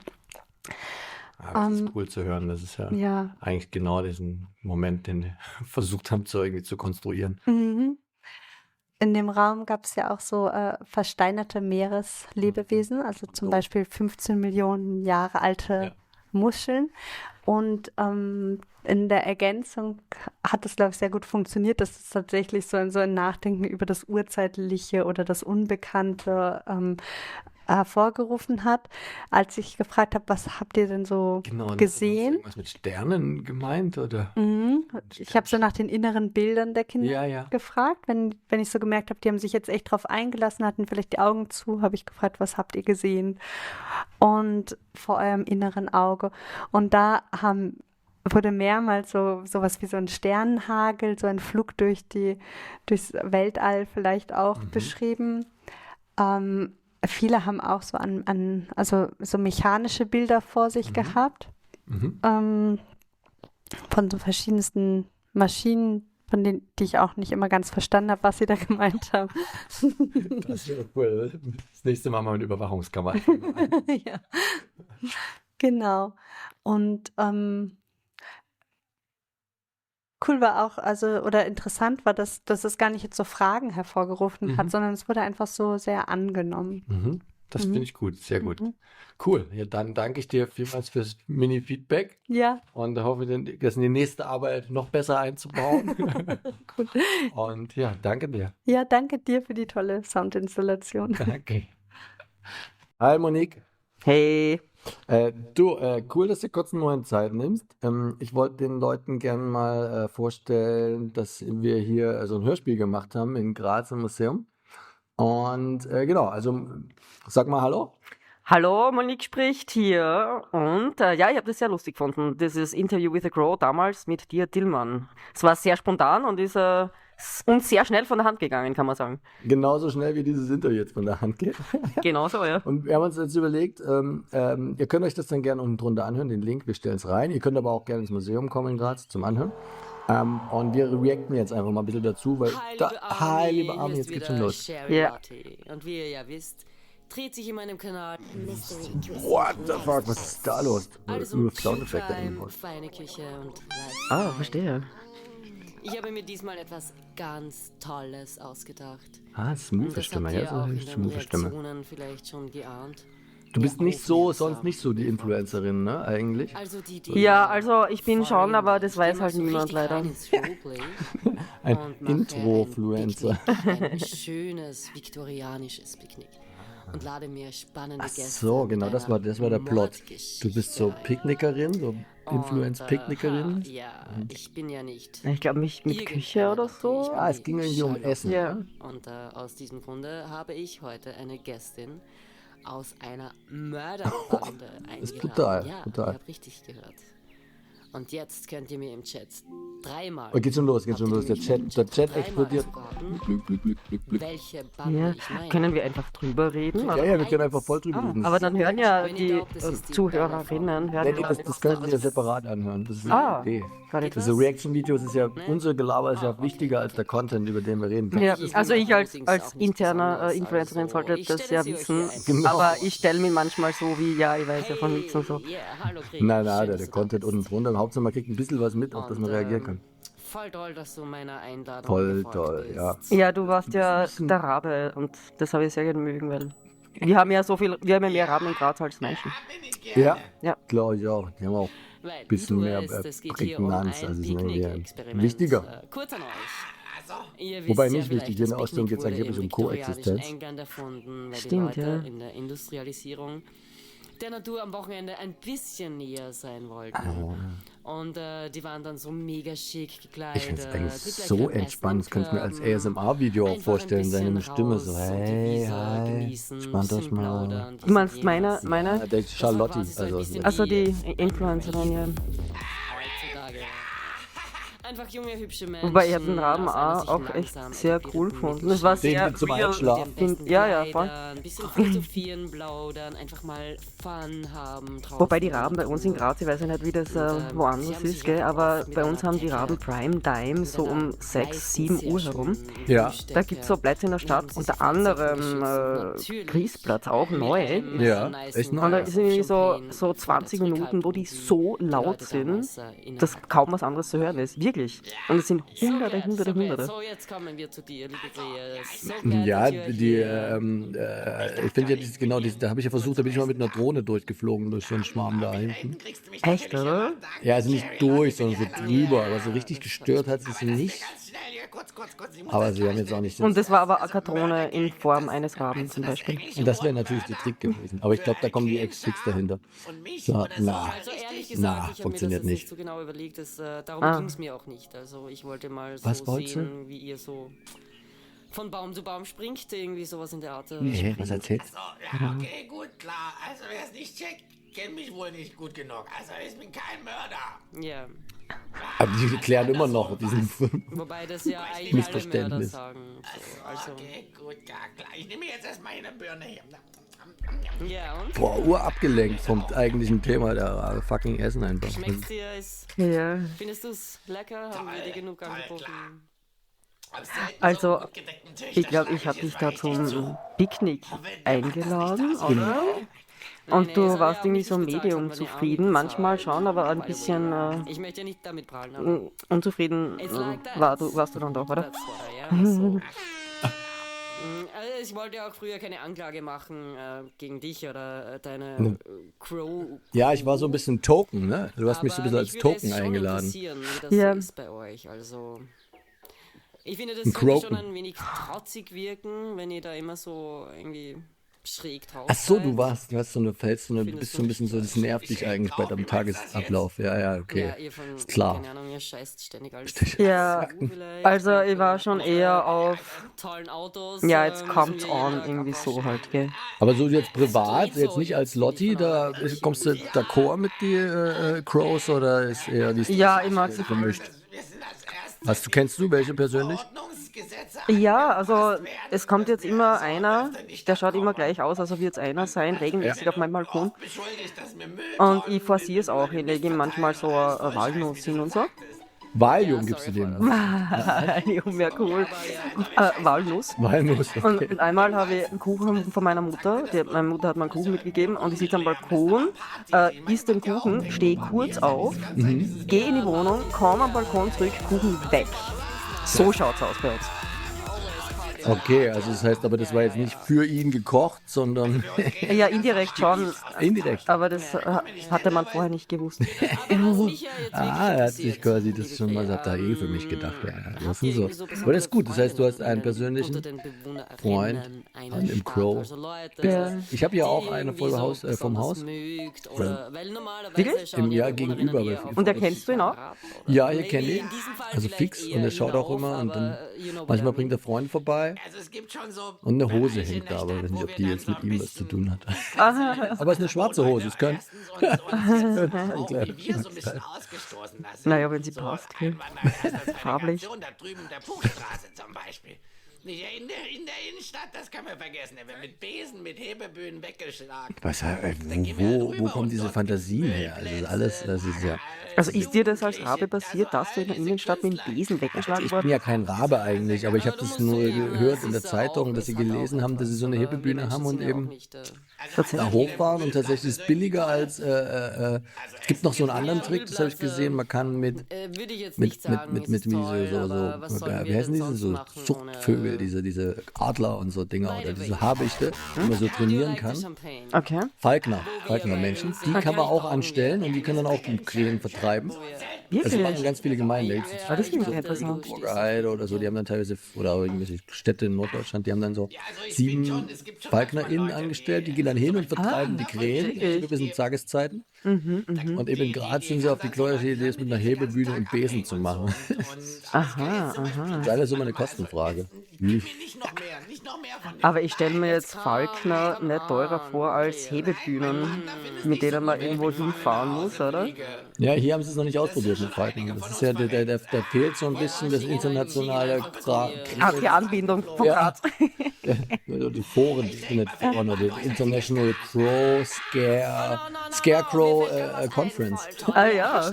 Das ist cool zu hören. Das ist ja eigentlich genau diesen Moment, den wir versucht haben, irgendwie zu konstruieren. Mhm. In dem Raum gab es ja auch so versteinerte Meereslebewesen, also zum Beispiel 15 Millionen Jahre alte Muscheln. Und in der Ergänzung hat es, glaube ich, sehr gut funktioniert, dass es tatsächlich so ein Nachdenken über das Urzeitliche oder das Unbekannte hervorgerufen hat, als ich gefragt habe, was habt ihr denn so gesehen? Irgendwas mit Sternen gemeint, oder? Ich habe so nach den inneren Bildern der Kinder gefragt. Wenn ich so gemerkt habe, die haben sich jetzt echt drauf eingelassen, hatten vielleicht die Augen zu, habe ich gefragt, was habt ihr gesehen? Und vor eurem inneren Auge. Und da wurde mehrmals sowas wie so ein Sternenhagel, so ein Flug durchs Weltall vielleicht auch beschrieben. Viele haben auch so also so mechanische Bilder vor sich gehabt, von so verschiedensten Maschinen, die ich auch nicht immer ganz verstanden habe, was sie da gemeint haben. Das ist ja cool. Das nächste Mal mit Überwachungskamera. Ja, genau. Und cool war auch, oder interessant war, dass es gar nicht jetzt so Fragen hervorgerufen hat, sondern es wurde einfach so sehr angenommen. Das finde ich gut, sehr gut. Cool, ja, dann danke ich dir vielmals fürs Mini-Feedback. Ja. Und hoffe, das in die nächste Arbeit noch besser einzubauen. Gut. Und ja, danke dir. Ja, danke dir für die tolle Soundinstallation. Danke. Hi Monique. Hey. Cool, dass du kurz einen Moment Zeit nimmst. Ich wollte den Leuten gerne mal vorstellen, dass wir hier so ein Hörspiel gemacht haben in Graz im Museum. Und genau, also sag mal Hallo. Hallo, Monique spricht hier und ja, ich habe das sehr lustig gefunden, dieses Interview with a Crow damals mit dir, Tillmann. Es war sehr spontan und ist uns sehr schnell von der Hand gegangen, kann man sagen. Genauso schnell wie dieses Interview jetzt von der Hand geht. Genau so, ja. Und wir haben uns jetzt überlegt, ihr könnt euch das dann gerne unten drunter anhören, den Link, wir stellen es rein. Ihr könnt aber auch gerne ins Museum kommen in Graz zum Anhören. Und wir reacten jetzt einfach mal ein bisschen dazu, weil hi, liebe Armin, jetzt geht's schon los. Ja. Und wie ihr ja wisst, dreht sich in meinem Kanal What the fuck, was ist da los? alles Nur um Soundeffekte True Crime, eingebaut. feine Küche und Ah, verstehe. Ich habe mir diesmal etwas ganz Tolles ausgedacht. Ah, Und smooth das Stimme, habt ja, ihr so auch eine in den smooth Stimme. Reaktionen vielleicht schon geahnt. Du bist nicht so, Aufmerksam. sonst nicht so die Influencerin, ne, eigentlich? Also die Ja, also ich bin schon, aber das weiß halt niemand leider. Ein Ein Influencer. Ein schönes viktorianisches Picknick. Und lade mir spannende Ach Gäste. so, mit genau, das einer war der Plot. Mordgeschichte Du bist so ein. Picknickerin, so Und, Influence-Picknickerin. ja, ich bin ja nicht. Ich glaube, mich mit Küche oder so. Ah, es ging irgendwie um Essen. Ja. Und aus diesem Grunde habe ich heute eine Gästin aus einer Mörderbande eingeladen. ist brutal, Ja, brutal. ihr habt richtig gehört. Und jetzt könnt ihr mir im Chat dreimal. Oh, geht schon los, habt ihr Der mich Chat, im der Chat dreimal explodiert. verraten, Glück, Glück, Glück, Glück, Glück. welche Bande Ja. ich meine. Können wir einfach drüber reden? Ja, Oder? ja, wir können einfach voll drüber reden. Aber dann hören ja Wenn ihr die glaubt, das ist die Zuhörerinnen. Hören Nee, das können Sie ja separat anhören. Das ist eine Idee. gar nicht. Also Reaction-Videos ist ja, unser Gelaber ist ja wichtiger als der Content, über den wir reden. Ja, also ich als Allerdings auch nicht interner besonders, Influencerin also sollte ich das stelle ja sie euch wissen, hier einfach aber ich stelle mich manchmal so wie, ja, ich weiß ja von nichts und so. Yeah, hallo Krieg. Nein, Schön, der dass du da Content bist. unten drunter. Hauptsache, man kriegt ein bisschen was mit, auf das man Und, reagieren kann. Voll toll, dass du meiner Einladung Voll gefolgt toll, bist. ja. Ja, du warst ja der Rabe und das habe ich sehr gerne mögen, weil wir haben ja mehr Raben in Graz als Menschen. Ja, Ja. glaube ich auch. Die haben auch Weil, ein bisschen wie du mehr weißt, es geht hier um Prägnanz. ein Also sind irgendwie Picknick-Experiment. wichtiger. Kurz an euch. Ihr Wobei wisst nicht ja wichtig, vielleicht, hier in das der Ostsee Picknick geht's eigentlich wurde um im viktorianischen Koexistenz. England erfunden, weil Stimmt, die Leute ja. in der Industrialisierung der Natur am Wochenende ein bisschen näher sein wollten. Und die waren dann so mega schick gekleidet. Ich finde es eigentlich mit so leckerem entspannt. Das Essen kannst du mir als Körben. ASMR-Video auch Einfach vorstellen, ein seine bisschen Stimme so, raus und die hey, Wiese hi, genießen, entspannt bisschen euch mal. plaudern, Du meinst dies und meine, jenes. Ja, der Charlotte, Das war quasi so ein bisschen also die wie Influencerin, ja. heutzutage. Einfach junge, hübsche Menschen. Wobei ich habe den Raben aus einer sich auch echt langsam sehr etablierten cool gefunden. Es war sehr Den zum real. Einschlafen. Die am besten Ja, ja, voll. Kleidern, ein bisschen philosophieren, plaudern, einfach mal Fun haben. draußen Wobei die in der Raben bei uns in Natur. Graz, ich weiß ja nicht, wie das Und, sie woanders haben ist, sich gell, auch aber mit bei einer uns haben die Decke, Raben Prime Time so mit um einer 6, weißen, 7 sehr Uhr herum. schönen Ja. Plüschdecke. Da gibt es so Plätze in der Stadt, Neben sich unter Fenster anderem geschützt, natürlich Grießplatz, auch mit neu. einem Ja, nicen echt neu. Und da Glas sind irgendwie so, Champagne so von der 20 Minuten, wo die Zurückhaltung, so die laut Leute sind, damals, dass innerhalb- kaum was anderes zu hören ist. Wirklich. Und es sind Hunderte, Hunderte, Hunderte. So, jetzt kommen wir zu dir, liebe Dreher. So Ja, glad that you're here. ich finde ja da habe ich ja versucht, da bin ich mal mit einer Drohne durchgeflogen durch so einen Schwarm da hinten. Echt, oder? Ja, also nicht durch, sondern so drüber, aber so richtig gestört hat sie nicht. Aber sie haben jetzt auch nicht. Und das war aber eine Drohne in Form eines Raben zum Beispiel. Und das wäre natürlich der Trick gewesen. Aber ich glaube, da kommen die Ex-Fix dahinter. So, na, Also ehrlich gesagt, na, ich habe mir funktioniert das jetzt nicht. nicht so genau überlegt. Darum Ah. ging es mir auch nicht. Also ich wollte mal so Was wolltest du? sehen, wie ihr so von Baum zu Baum springt, irgendwie sowas in der Art. Nee, was erzählst du? So, ja, okay, gut, klar. Also, wer es nicht checkt, kennt mich wohl nicht gut genug. Also, ich bin kein Mörder. Ja, Aber die klären immer noch diesen wobei das ja eigentlich alle Mörder Missverständnis. sagen. So, also, Okay, gut, ja, klar. Ich nehme jetzt erstmal eine Birne hier. ja, und? Boah, urabgelenkt vom eigentlichen Thema, der fucking Essen einfach. Schmeckt's dir? Ja. Findest du es lecker? Haben wir dir genug angeboten? Also, ich glaube, ich habe dich da zum Picknick eingeladen, oder? Und du warst irgendwie so medium zufrieden, manchmal schon, aber ein bisschen Ich möchte ja nicht damit prahlen, aber unzufrieden warst du dann doch, oder? that's what I am. Also, also ich wollte ja auch früher keine Anklage machen gegen dich oder deine Crow. Ja, ich war so ein bisschen Token, ne? Du hast mich so ein bisschen als Token eingeladen. Wie das Ja. so ist bei euch. Also, ich finde, das Ein könnte schon Croken. ein wenig trotzig wirken, wenn ihr da immer so irgendwie schräg drauf Ach so, seid. bist so ein bisschen so, das nervt dich eigentlich bei deinem Tagesablauf. Ja, okay. Ja, ihr von, Ist klar. keine Ahnung, ihr scheißt ständig alles. Ja, Vielleicht also ich war mit schon euren eher auf, tollen Autos. ja, jetzt müssen kommt's wir jeden on, Tag irgendwie so halt, gell. Aber so jetzt privat, geht so jetzt nicht als jetzt, wenn ich Lotti, von da einer kommst du d'accord mit die Crows oder ist eher wie ist Ja, ich mag sie. gemischt? Wir sind als erstes Kennst du welche persönlich? Ordnungsgesetze Ja, also angepasst werden, es kommt dass jetzt wir immer so einer, öfter nicht der schaut immer davon gleich aus, also wird es einer sein, regelmäßig auf meinem Balkon. oft beschuldigt, dass mir Und ich Mülltonnen forciere es über auch. den Ich lege ihm manchmal so Mist eine verteilen, alles voll Walnuss scheiße, wie hin du und so. sagtest. Valium Ja, gibst du sorry, dem. Ja, cool. Walnuss. Walnuss, okay. Und einmal habe ich einen Kuchen von meiner Mutter, meine Mutter hat mir einen Kuchen mitgegeben und ich sitze am Balkon, isst den Kuchen, stehe kurz auf, gehe in die Wohnung, komme am Balkon zurück, Kuchen weg. So schaut's aus bei uns. Okay, also das heißt aber, das war jetzt nicht für ihn gekocht, sondern Ja, indirekt schon, indirekt. aber das hatte man vorher nicht gewusst. Was mich ja jetzt wirklich Er hat sich interessiert, quasi das schon mal, liebe sagt, da Krea, für mich gedacht. Ja, habt das ihr ist so. irgendwie so Aber das ist gut, das heißt, du hast einen Unter persönlichen den Bewohnerinnen Freund einer an im Stadt, Crow. also Leute, Ja. Ich habe ja die auch ihr eine irgendwie voll so Haus, vom besonders Haus. mögt oder, weil normalerweise Wirklich? schauen Im ja Jahr Bewohnerinnen gegenüber, eher weil- auf Und euch erkennst du ihn auch? herab, oder? Ja, ihr Maybe kennt ihn. in diesem Fall Also vielleicht fix. Und eher er schaut auch hinauf, immer und dann aber you know what manchmal I bringt der mean. Freunde vorbei Also es gibt schon so und eine Hose Bereiche in hängt der da, aber ich Stadt, weiß nicht, wo ob wir die dann jetzt so mit ein ihm was zu bisschen tun hat. Aber es ist eine schwarze Hose, es kann. und jetzt auch wie wir so ein bisschen ausgestoßen lassen. Naja, wenn sie passt, gell. Einwanderer erster Farblich. Generation, da drüben in der Buchstraße zum Beispiel. Nicht in der Innenstadt, das kann man vergessen. Der wird mit Besen, mit Hebebühnen weggeschlagen. Wo kommen diese Fantasien her? Also alles, das ist ja. Also ist dir das als Rabe passiert, dass du in der Innenstadt mit dem Besen weggeschlagen Ich bin worden? ja kein Rabe eigentlich, aber ich habe das nur gehört in der Zeitung, dass sie gelesen haben, dass sie so eine Hebebühne haben und eben da hochfahren und tatsächlich ist es billiger als. Es gibt noch so einen anderen Trick, das habe ich gesehen, man kann mit Würde ich jetzt mit, nicht sagen, mit, es mit, ist mit toll, so, aber was sollen wie wir heißen denn diese, sonst so machen Zuchtvögel, ohne- diese Adler und so Dinger oder diese Habichte, die man so trainieren kann. Okay. Falkner-Menschen, die kann man auch anstellen und die können dann auch die Krähen vertreiben. Das machen ganz viele Gemeinden. Ah, das finde ich interessant. Burgerheide oder so, die haben dann teilweise, oder irgendwelche Städte in Norddeutschland, die haben dann so 7 FalknerInnen angestellt, die gehen dann hin und vertreiben die Krähen zu gewissen Tageszeiten. Und eben in Graz sind sie auf die glorreiche Idee, es mit einer Hebebühne und Besen zu machen. Aha. Das ist alles immer eine Kostenfrage. Nicht noch mehr von dem. Aber ich stelle mir jetzt Falkner nicht teurer vor als Hebebühnen, mit denen man irgendwo hinfahren muss, oder? Ja, hier haben sie es noch nicht ausprobiert mit Falken. Das ist ja, der fehlt so ein bisschen das internationale Die Anbindung von Ja. Graz. die Foren, die International Crow Scarecrow Conference. Ah ja.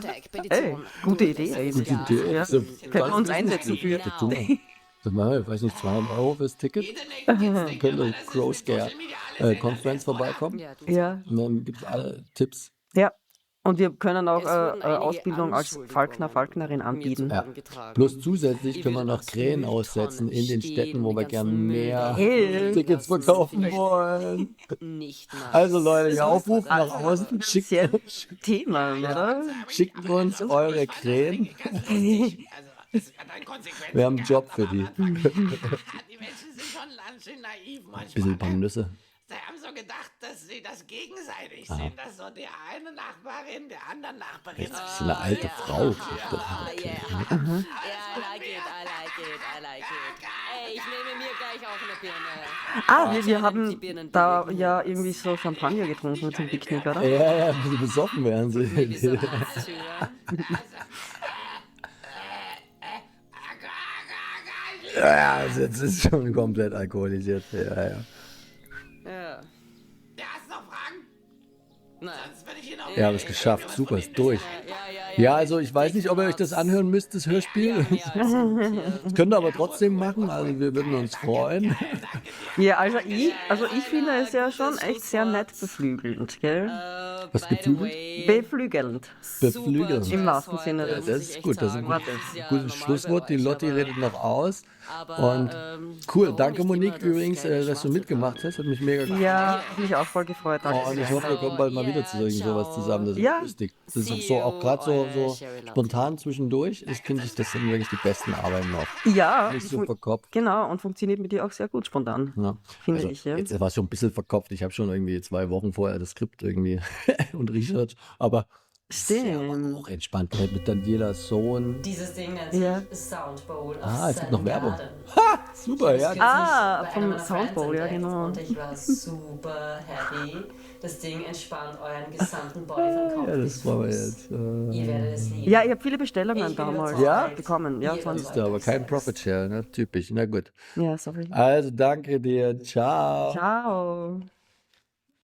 Ey, gute Idee eigentlich. Ja. So, Können wir uns einsetzen für. Das machen wir, ich weiß nicht, 200 € fürs Ticket. Dann können wir Crow Scare Conference vorbeikommen. Ja. Und dann gibt es alle Tipps. Ja. Und wir können auch Es wurden einige Ausbildung als Anschuldigungen Falknerin anbieten. Ja. getragen. Plus zusätzlich Die können wir würden noch als Krähen Mülltonnen aussetzen in den stehen, Städten, wo die wir ganzen gern mehr Hey. Tickets verkaufen wollen. Nicht nice. Also Leute, der Aufruf nach außen, Sehr Thema, oder? schickt uns eure Krähen. Also, es hat eine Konsequenz. Wir haben einen Job für die. Die Menschen sind schon ganz schön naiv manchmal. Bisschen ein paar Nüsse. Sie haben so gedacht, dass sie das gegenseitig sehen, dass so der eine Nachbarin der anderen Nachbarin. Das ist eine alte Frau. Ah, yeah. Yeah, I like it. Ey, ich nehme mir gleich auch eine Birne. Ah, wir Die haben Birnen, da die- ja irgendwie so Champagner getrunken zum Picknick, oder? Ja, ein bisschen besoffen werden sie. Ja, also jetzt ist schon komplett alkoholisiert. Ja. Ja. Ja, hast du noch Fragen? Nein. Sonst würde ich ihn auch. Wir haben es geschafft. Super, ist durch. Ja, also ich weiß nicht, ob ihr euch das anhören müsst, das Hörspiel. Das könnt ihr aber trotzdem machen, also wir würden uns freuen. Ja, also ich finde es ja schon echt sehr nett beflügelnd, gell? Was by the geflügelt? way, Beflügelnd. Beflügelnd. super Im Jazz wahrsten heute, Sinne muss des- Das ich ist echt gut, das ist ein sagen. Warte. Ja gutes normal Schlusswort. bei Die euch, Lotti aber- redet noch aus. Aber, Und cool, warum danke nicht Monique immer das übrigens, kleine dass du Schwarze mitgemacht hast. Hat mich mega gefreut. Ja, hat mich auch voll gefreut. Danke Und ich sehr. hoffe, wir kommen bald mal wieder zu irgend sowas zusammen. Das ist Ja. lustig. Das ist See so auch you, gerade so, eure so Sherry Latte. spontan zwischendurch. Das finde ich, das sind wirklich die besten Arbeiten noch. Ja, Nicht so verkopft. genau, und funktioniert mit dir auch sehr gut spontan, Ja. finde Also, ich. Ja. jetzt war es schon ein bisschen verkopft. Ich habe schon irgendwie 2 Wochen vorher das Skript irgendwie und Research, aber Stimmt. auch entspannt mit Danielas Sohn. Dieses Ding nennt Ja. sich Soundbowl of Ah, es gibt noch Werbung. Garden. Ha, super, ja. Ah, Bei vom einer meiner Soundbowl, Friends ja, entdeckt genau. Und ich war super happy. Das Ding entspannt euren gesamten Body von Kopf Ja, bis das wollen wir Fuß. jetzt. Ihr werdet es lieben. Ja, ich habe viele Bestellungen Ich bin damals überzeugt. bekommen. Ja, Ihr von, Siehst du, aber kein Profit Share, ne? Typisch. Na gut. ja, sorry. Also danke dir. Ciao. Ciao.